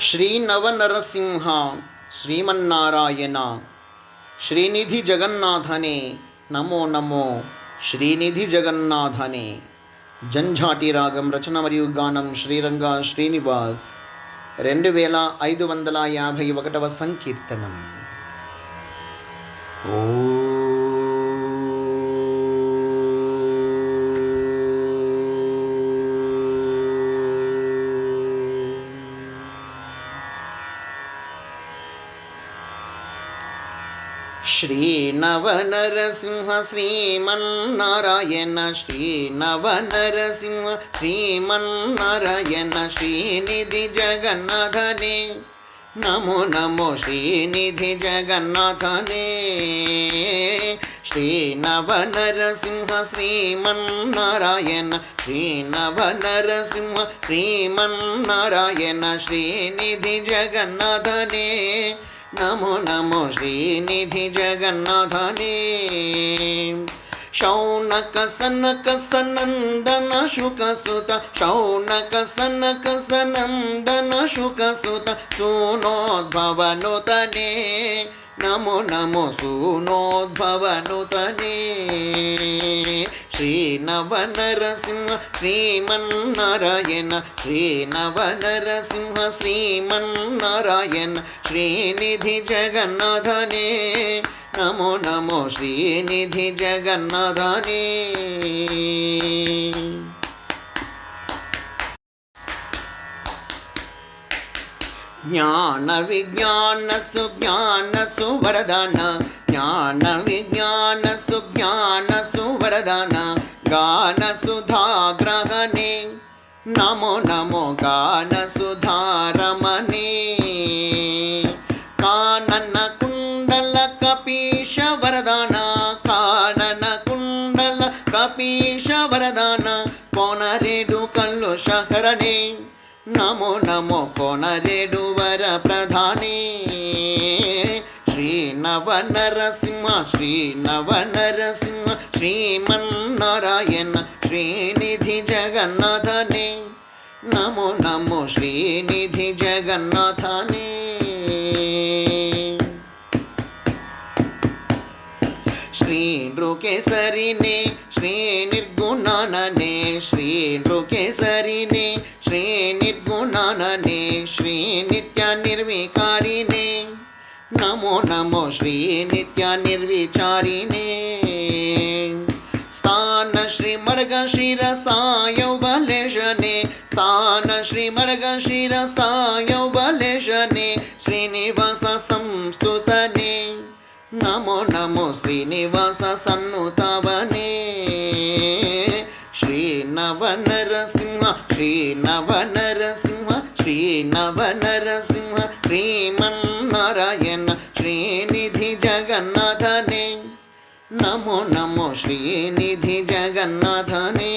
శ్రీ నవనరసింహ శ్రీమన్నారాయణ శ్రీనిధి జగన్నాథనే నమో నమో శ్రీనిధి జగన్నాథనే. జంఝాటి రాగం రచన మరియు గానం శ్రీరంగ శ్రీనివాస్. 2551వ సంకీర్తనం. ఓ శ్రీ నవనరసింహ శ్రీమన్నారాయణ శ్రీ నవనరసింహ శ్రీమన్నారాయణ శ్రీనిధి జగన్నాథనే నమో నమో శ్రీనిధి జగన్నాథనే. శ్రీ నవనరసింహ శ్రీమన్నారాయణ శ్రీ నవనరసింహ శ్రీమన్నారాయణ శ్రీనిధి జగన్నాథనే నమో నమో శ్రీనిధి జగన్నాథనే. శౌనక సనక సనందన శుకసుత శౌనక సనక సనందన శుకసుత సూనోద్భవనుతనే నమో నమో సూనోద్భవనుతనే. శ్రీ నవనరసింహ శ్రీమన్నారాయణ శ్రీ నవనరసింహ శ్రీమన్నారాయణ శ్రీనిధి జగన్నాథనే నమో నమో శ్రీనిధి జగన్నాథనే. జ్ఞాన విజ్ఞాన సుజ్ఞాన సువరదాన జ్ఞాన విజ్ఞాన సుజ్ఞాన సువరదాన గాన సుధాగ్రహణే నమో నమో గాన సుధారమణే. కానన కుండల కపీశ వరదాన కానన కుండల కపీశ వరదాన కోనరేడు కల్లు శహరణే నమో నమో కోనరేడు వర ప్రధానే. శ్రీ నవనరసింహ శ్రీ నవనరసింహ శ్రీమన్నారాయణ శ్రీనిధి జగన్నాథనే నమో నమో శ్రీనిధి జగన్నాథనే. శ్రీ నృకేసరినే శ్రీ నిర్గుణాననే శ్రీ నృకేసరినే శ్రీ నిర్గుణాననే శ్రీ నిత్య నిర్వికారినే నమో నమో శ్రీ నిత్య నిర్విచారినే. స్థాన శ్రీ మర్గశిర సాయౌబలేశనే స్థాన శ్రీ మర్గశిర సాయౌబలేశనే శ్రీనివాస సంస్తుతనే నమో నమో శ్రీనివాస సన్నుతవనే. శ్రీ నవనరసింహ శ్రీ నవనరసింహ శ్రీ నవనరసింహ శ్రీమన్నారాయణ శ్రీనిధి జగన్నాథనే నమో నమో శ్రీనిధి జగన్నాథనే.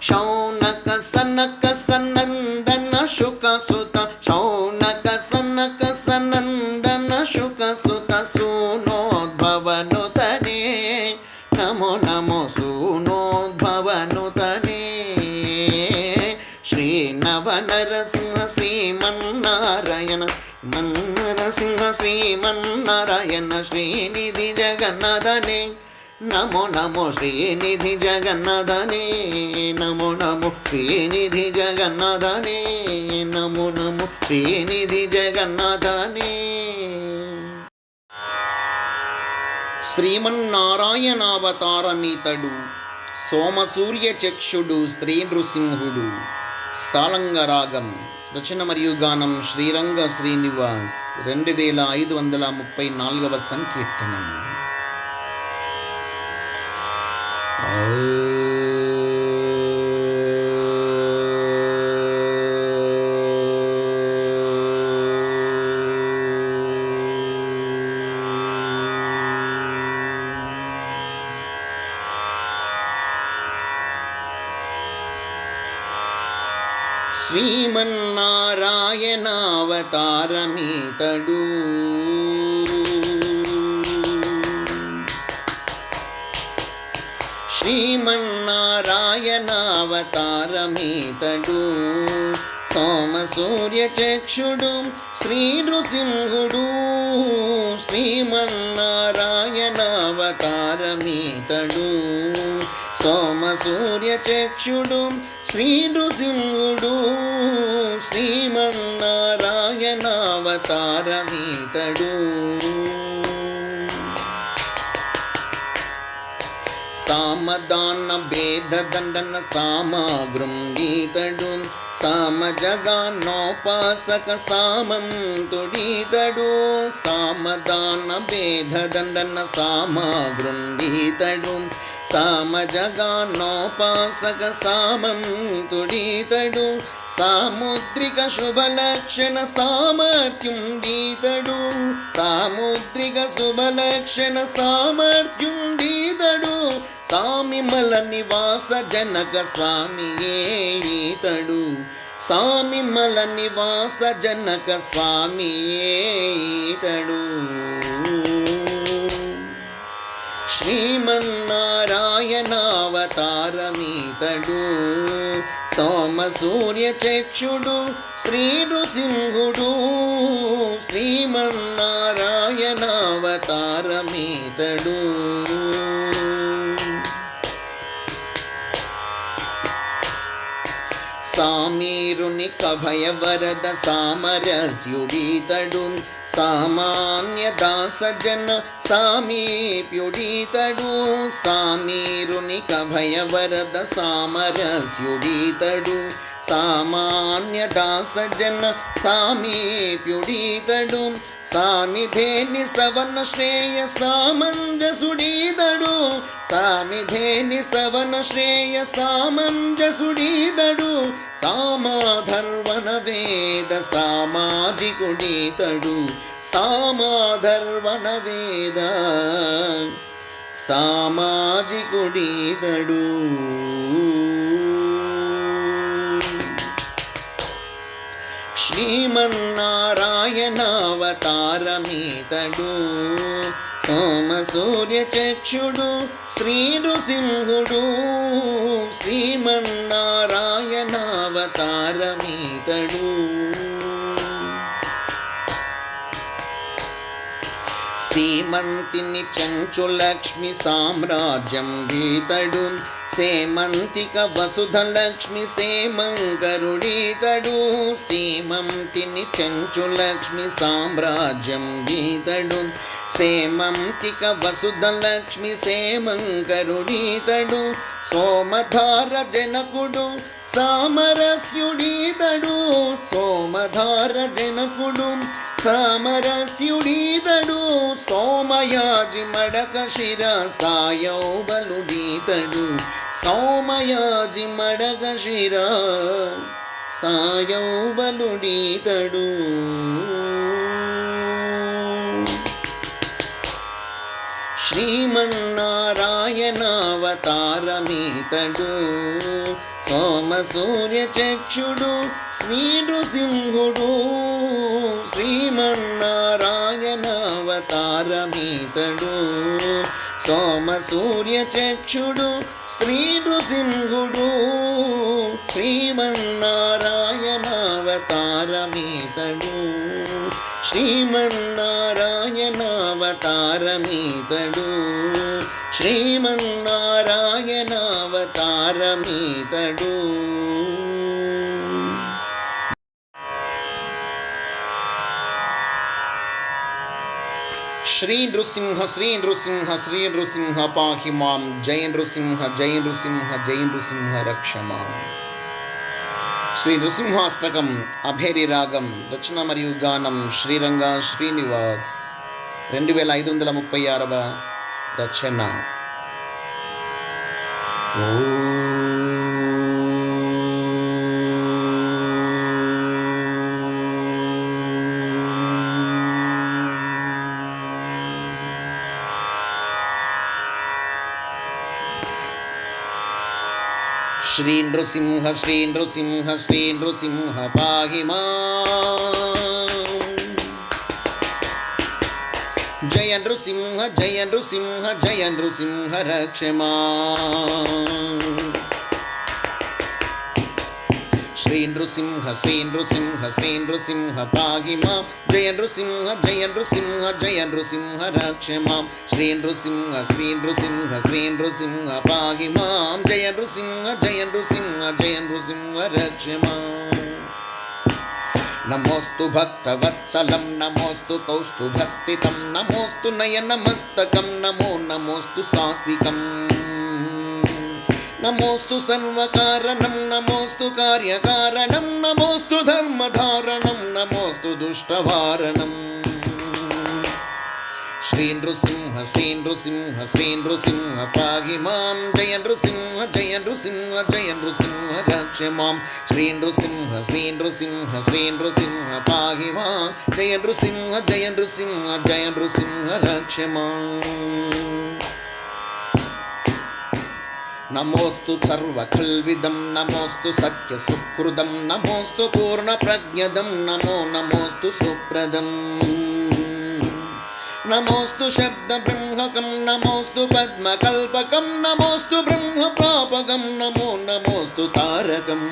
శౌనక సనక సనందన శుకసుత శౌనక సనక సనందన శుకసుత సూనోద్భవనుతనే నమో నమో సూనోద్భవనుతనే. శ్రీ నవనరసింహ శ్రీమన్నారాయణ నరసింహ శ్రీమన్నారాయణ శ్రీనిధి జగన్నాథనే నమో నమో శ్రీనిధి జగన్నాథనే నమో నమో శ్రీనిధి జగన్నాథనే నమో నమో శ్రీనిధి జగన్నాథనే. శ్రీమన్నారాయణావతారమీతడు సోమసూర్య చక్షుడు శ్రీ నృసింహుడు. సాలంగరాగం రచన మరియు గానం శ్రీరంగ శ్రీనివాస్. 2534వ సంకీర్తనం. శ్రీమన్నారాయణావతారమీతడు శ్రీమన్నారాయణావతారమీతడు సోమ సూర్య చక్షుడు శ్రీ నృసింహుడు శ్రీమన్నారాయణావతారమీతడు సోమ సూర్య చక్షుడు శ్రీ నృసింహుడు శ్రీమన్నారాయణావతారమీతడు సామదాన భేద దండన సామగృంగీతడు సామజగానోపాసక సామంతుడీతడు సామదాన భేద దండన సామగృంగీతడు సామజగానోపాసక సామంతుడీతడు సాముద్రిక శుభలక్షణ సామర్థ్యం గీతడు సాముద్రిక శుభలక్షణ సామర్థ్యం గీతడు సామిమల నివాస జనక స్వామియే ఈతడు సామిమల నివాస జనక స్వామియే ఈతడు శ్రీమన్నారాయణావతారమీతడు సోమ సూర్య చక్షుడు శ్రీ నృసింహుడు శ్రీమన్నారాయణావతారమీతడు సామీరుని కభయ వరద సామరస్యుడీతడు సామాన్య దాస జన సామీప్యుడీతడు సామీరుని కభయ వరద సామరస్యుడీతడు సామాన్య దాస జన సామీప్యుడీతడు సామిధేని సవన శ్రేయ సామంజసుడీతడు సామిధేని సవన శ్రేయ సామంజసుడీతడు సామాధర్వణ వేద సామాజికుడీతడు సామాధర్వణ వేద సామాజికుడీతడు శ్రీమన్నారాయణావతారమీతడు సోమ సూర్య చక్షుడు శ్రీ నృసింహుడు శ్రీమన్నారాయణావతారమీతడు శ్రీమంతిని చెంచులక్ష్మి సామ్రాజ్యం గీతడు సేమంతిక వసుధలక్ష్మి సేమంకరుడీతడు సీమంతిని చెంచులక్ష్మి సామ్రాజ్యం గీతడు సేమంతిక వసుధలక్ష్మి సేమంకరుడీతడు సోమధార జనకుడు సామరస్యుడీతడు సోమధార జనకుడు సామరస్యుడీతడు సోమయాజి మడక శిర సాయౌబలుడీతడు సోమయాజి మడక శిర సాయౌబలుడీతడు శ్రీమన్నారాయణావతారమీతడు సోమ సూర్య చక్షుడు శ్రీ నృసింహుడు శ్రీమన్నారాయణావతారమీతడు సోమ సూర్య చక్షుడు శ్రీ నృసింహుడు శ్రీమన్నారాయణావతారమీతడు శ్రీమన్నారాయణావతారమీతడు శ్రీమన్నారాయణావతారమీతడు శ్రీ నృసింహ శ్రీ నృసింహ శ్రీ నృసింహ పాహి మాం జయ నృసింహ జయ నృసింహ జయ నృసింహ రక్ష మాం. శ్రీ నృసింహాష్టకం అభేరి రాగం రచన మరియు గానం శ్రీరంగ శ్రీనివాస్ 2536వ రచన. శ్రీ నృసింహ శ్రీ నృసింహ శ్రీ నృసింహ పాహి మాం. జయ నృసింహ జయ నృసింహ జయ నృసింహ రక్ష మాం. శ్రీ నృసింహ శ్రీ నృసింహ శ్రీ నృసింహ పాహి మాం జయ నృసింహ జయ నృసింహ జయ నృసింహ రక్ష మాం శ్రీ నృసింహ శ్రీ నృసింహ శ్రీ నృసింహ పాహి మాం జయ నృసింహ జయ నృసింహ జయ నృసింహ రక్ష మాం నమోస్తు భక్తవత్సలం నమోస్తు కౌస్తుభస్థితం నమోస్తు నయనమస్తకం నమో నమోస్తు సాత్వికం నమోస్తు సర్వకారణం నమోస్తు కార్యకారణం నమోస్తు ధర్మధారణం నమోస్తు దుష్టవారణం శ్రీ నృసింహ శ్రీ నృసింహ శ్రీ నృసింహ పాహి మాం జయ నృసింహ జయ నృసింహ జయ నృసింహ రక్ష మాం శ్రీ నృసింహ శ్రీ నృసింహ శ్రీ నృసింహ పాహి మాం జయ నృసింహ జయ నృసింహ జయ నృసింహ రక్ష మాం నమోస్తు సర్వకల్విదం నమోస్తు సత్యసుహృదం నమోస్తు పూర్ణప్రజ్ఞదం నమో నమోస్తు సుప్రదం నమోస్తు శబ్దబ్రహ్మకం నమోస్తు పద్మకల్పకం నమోస్తు బ్రహ్మప్రాపకం నమో నమోస్తు తారకం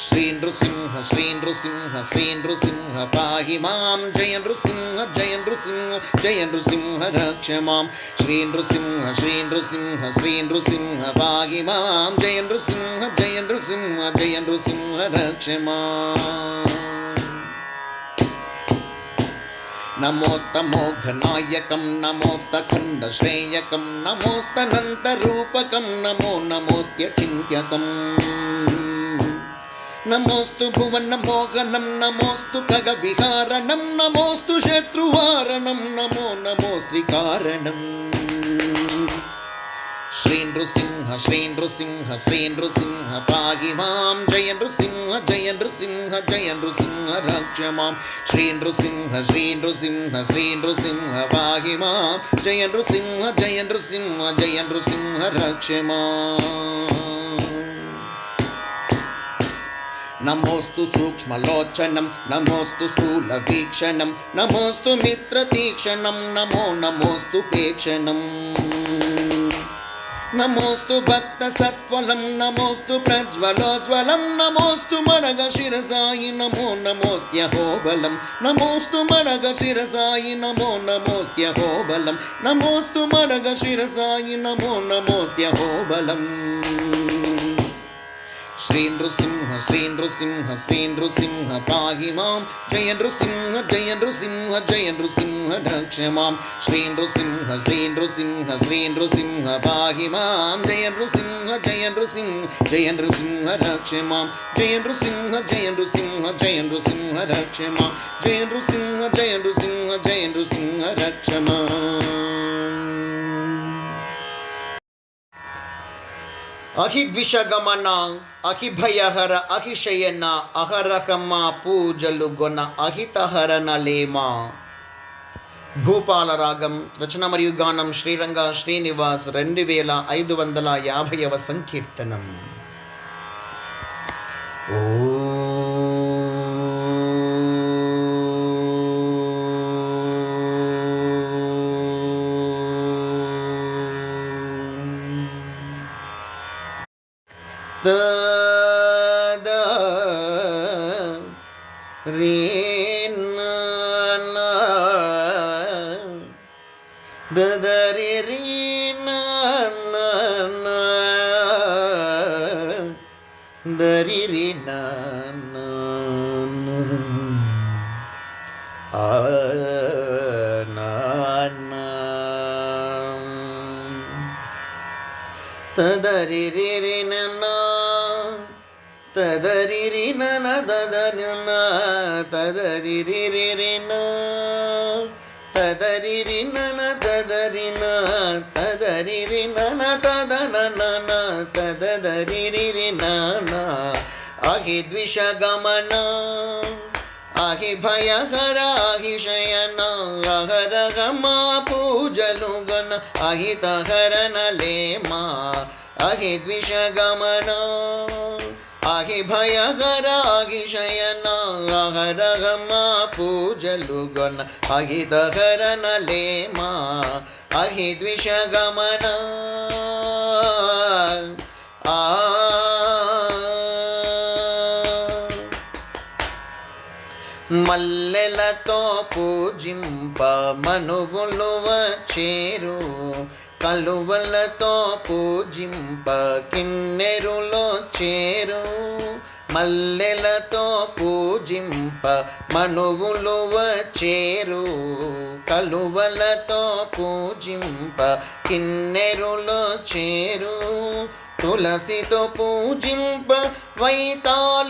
శ్రీ నృసింహ శ్రీ నృసింహ శ్రీ నృసింహ పాహి మాం జయ నృసింహ జయ నృసింహ జయ నృసింహ రక్ష మాం శ్రీ నృసింహ శ్రీ నృసింహ శ్రీ నృసింహ పాహి మాం జయ నృసింహ జయ నృసింహ జయ నృసింహ రక్ష మాం నమోస్తమోఘనాయకం నమోస్తఖండశ్రేయకం నమోస్తనంతరూపకం నమో నమోస్త్యచింత్యకం నమోస్తు భువనమోహనం నమోస్తు ఖగవిహారణం నమోస్తు శత్రువారణం నమో నమోస్త్రికారణం శ్రీ నృసింహ శ్రీ నృసింహ శ్రీ నృసింహ పాహి మాం జయ నృసింహ జయ నృసింహ జయ నృసింహ రక్ష మాం శ్రీ నృసింహ శ్రీ నృసింహ శ్రీ నృసింహ పాహి మాం జయ నృసింహ జయ నృసింహ జయ నృసింహ రక్ష మాం నమోస్తు సూక్ష్మలోచనం నమోస్తు స్థూలవీక్షణం నమోస్తు మిత్రతీక్షణం నమో నమోస్తు పేక్షణం నమోస్తు భక్త సత్వలం నమోస్తు ప్రజ్వలోజ్వలం నమోస్తు మరగ శిరసాయి నమో నమోస్త్యహోబలం నమోస్తు మరగ శిరసాయి నమో నమోస్త్యహోబలం నమోస్తు మరగ శిరసాయి నమో నమోస్త్యహోబలం శ్రీ నృసింహ శ్రీ నృసింహ శ్రీ నృసింహ పాహి మాం జయ నృసింహ జయ నృసింహ జయ నృసింహ రక్ష మాం శ్రీ నృసింహ శ్రీ నృసింహ శ్రీ నృసింహ పాహి మాం జయ నృసింహ జయ నృసింహ జయ నృసింహ రక్ష మాం జయ నృసింహ జయ నృసింహ జయ నృసింహ రక్ష మాం జయ నృసింహ జయ నృసింహ జయ నృసింహ రక్ష మాం అహిద్విషగమన అహిభయహర అహిశయన అహరహమ పూజలుగొన అహితహరణలేమా భూపాల రాగం రచన మరియు గానం శ్రీరంగ శ్రీనివాస్ 2550వ సంకీర్తనం. అహిద్విషగమన అహిభయహర అహిశయన అహరహమా పూజలుగొన అహితహరణలేమా అహిద్విషగమన అహిభయహర అహిశయన అహరహమా పూజలుగొన అహితహరణలేమా అహిద్విషగమన మల్లెలతో పూజింప మనుగులు వచ్చేరు, కలువలతో పూజింప కిన్నెరులో చేరు. మల్లెలతో పూజింప మనుగులు వచ్చేరు, కలువలతో పూజింప కిన్నెరులో చేరు. తులసితో పూజింప వైతాళికులొచ్చేరు,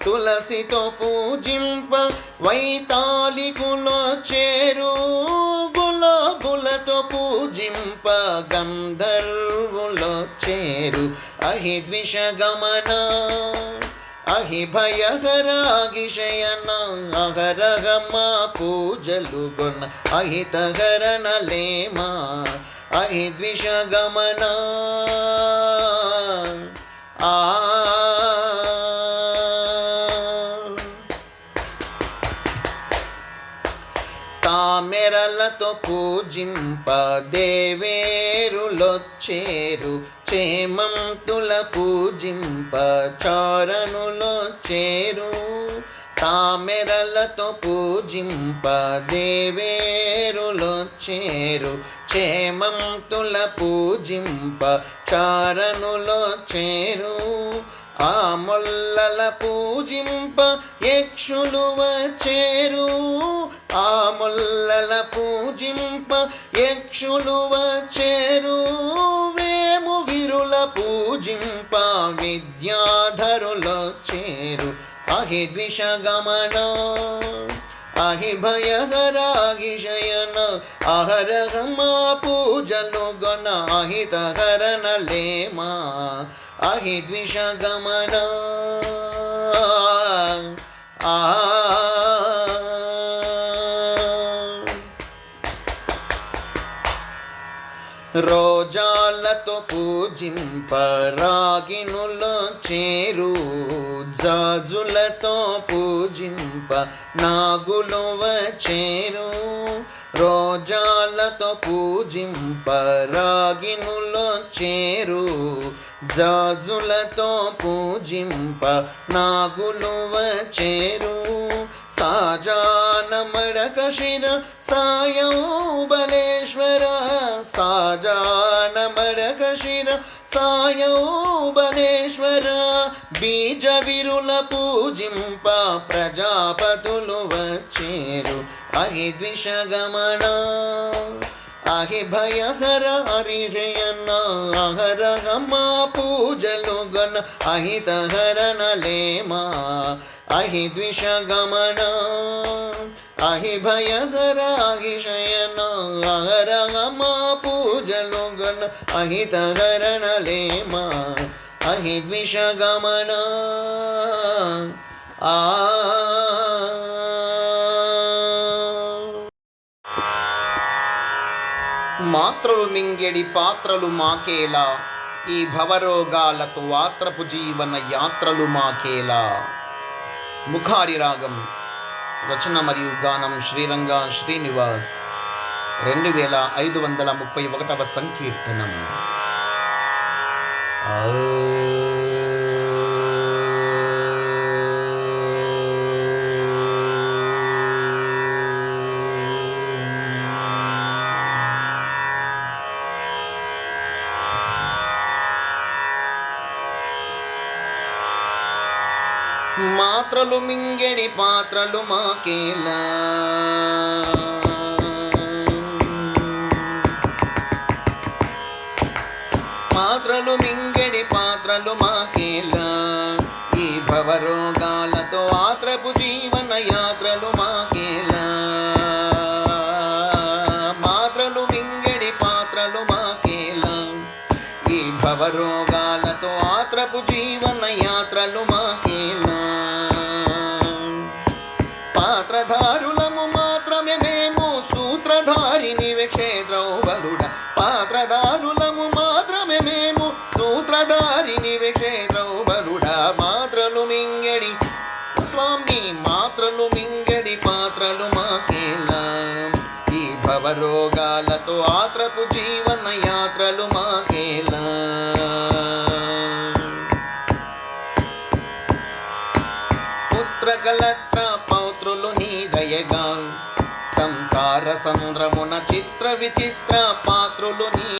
తులసితో పూజింప వైతాళికులొచ్చేరు. గులాబులతో పూజింప గంధర్వులొచ్చేరు. అహి ద్విషగమన అహి భయహరాగిషయన అహరహమా పూజలు గొన్న అహితహరణలేమా అహి ద్విషగమన. తామెరలతో పూజింప దేవేరులొచ్చేరు, చేమంతుల పూజింప చారణులొచ్చేరు. తామెరలతో పూజింప దేవేరులొచ్చేరు, చేమంతుల పూజింప చారణులొచ్చేరు. ఆ మొల్లల పూజింప యక్షులు వచ్చేరు, ఆ మొల్లల పూజింప యక్షులు వచ్చేరు. వేము విరుల పూజింప విద్యాధరులొచ్చేరు. అహి ద్విషగమన అహి భయహరాగిషయన అహరహమా పూజలు గొన అహితహరణలేమా అహి ద్విషగమన. రోజాలతో పూజింప రాగినులొచ్చేరు, జాజులతో పూజింప నాగులు వచ్చేరు. రోజాలతో పూజింప రాగినులొచ్చేరు, జాజులతో పూజింప నాగులు వచ్చేరు. సాజానమరకశిర సాయం బలేశ్వర, సాజానమరకశిర సాయం బలేశ్వర. బీజ విరుల పూజింప ప్రజాపతులు వచ్చేరు. అహి ద్విషగమన అహి భయహర హరిజయన అహరహమా పూజలు గణ అహితహరణలేమా అహి ద్విషగమన. అహి భయహర అహిషయన అహరహమా పూజలు గణ అహితహరణలేమా అహి ద్విషగమన. మాత్రలు మింగెడి పాత్రలు మాకేలా, ఈ భవరోగాలతో ఆత్రపు జీవన యాత్రలు మాకేలా. ముఖారి రాగం. రచన మరియు గానం శ్రీరంగ శ్రీనివాస్. 2531వ సంకీర్తనం. మాత్రలు మింగెడి పాత్రలు మాకేలా, మాత్రలు మింగెడి పాత్రలు మాకేలా. ఈ భవరోగాలతో ఆత్రపు జీవన యాత్రలు మాకేలా. మాత్రలు మింగెడి పాత్రలు మాకేలా. ఈ భవరోగాలతో ఆత్రపు జీవన యాత్రలు మాకేలా. పాత్రధారులము మాత్రమే మేము, సూత్రధారిని క్షేత్రౌబలుడ. పాత్రధారులము మాత్రమే మేము, సూత్రధారిని క్షేత్రౌబలుడ. మాత్రలు మింగడి స్వామి, మాత్రలు మింగడి పాత్రలు మాకేలా. ఈ భవరోగాలతో ఆత్రపు జీవన యాత్రలు మాకేలా. కలత్ర పౌత్రులు నీ దయగా సంసార సంద్రమున చిత్ర విచిత్ర పాత్రులు నీ